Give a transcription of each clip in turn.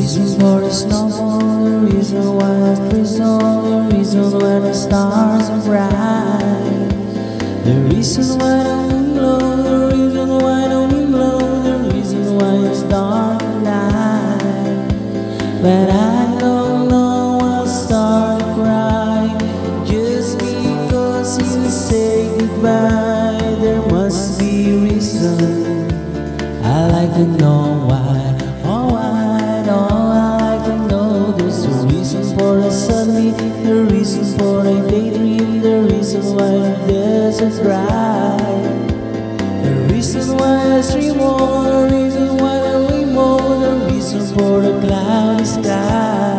reason for the snowfall, the reason why I drizzle, the reason why the stars are bright, the reason why the wind blows, the reason why the wind blows, the reason why it's dark at night. But I don't know, I'll start to cry just because you say goodbye. There must be a reason. I like to know why. Oh, why? Oh, I like to know. There's a reason for the sunny, the reason for the daydream, the reason why the desert's dry, the reason why I stream on, the reason why the rainbow, the reason for the cloudy sky.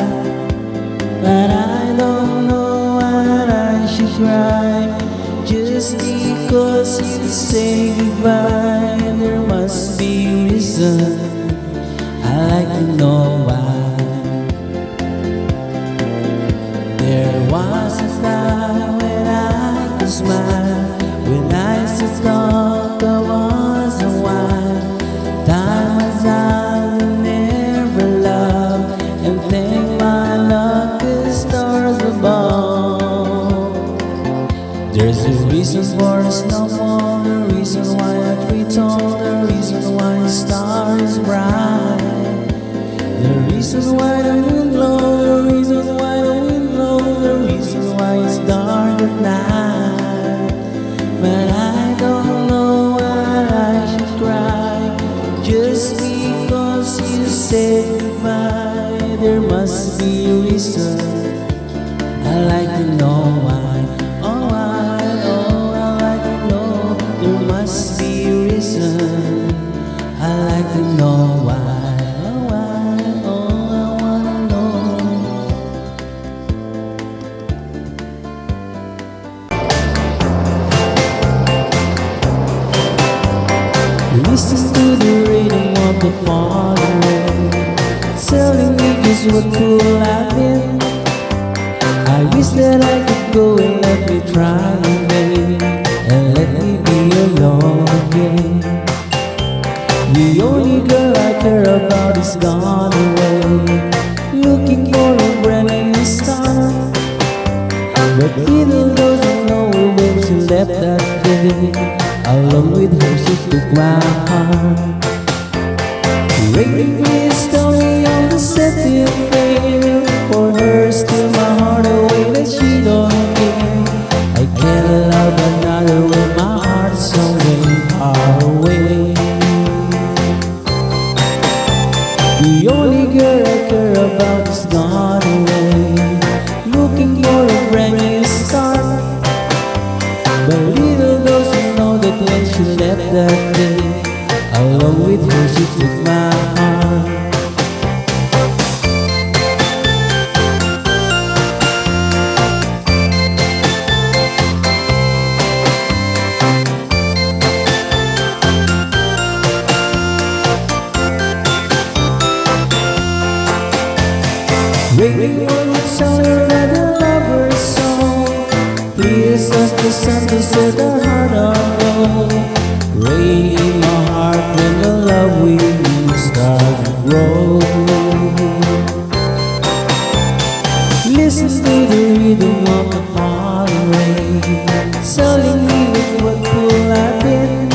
But I don't know what I should cry just because you say goodbye. There must be a reason. I like to know why. There was a time when I could smile, when I used to talk, I was a while. Time was out and never loved, and thank my luck the stars above. There's a reason for the snowfall, the reason why a tree tall, the reason why the star is bright, the reason why the wind blows, the reason why the wind blows, the reason why it's dark at night. But I don't know what I should cry just because you said goodbye. There must be a reason. I like to know why. Oh, why? Oh, I like to know. There must be a reason. I like to know why. Oh, why? Oh, I wanna know. Listen to the rhythm of the falling rain, telling me just what fool I've been. I wish that I could go and let me try again, and let me be alone again. The only girl I care about is gone away, looking for a brand new start. But little does I know when she left that day, along with her she took my heart. Rain, please tell me I'm the setting fail, for her still my heart away that she don't care. I can't love another when my heart's so way far away. The only girl I care about is gone away, looking for a brand new start. But little does she know that when she left that day, along with her she took my heart. Rain, won't you tell her that the lover's song, please ask the sun to set her heart on. Rain in my heart when the love we start to grow. Listen to the rhythm of the falling rain, telling me with what fool I've been.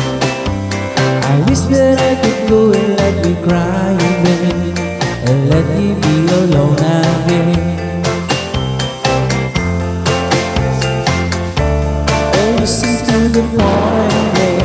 I wish that I could go and let me cry again, and let me be alone again. Oh, listen to the falling rain.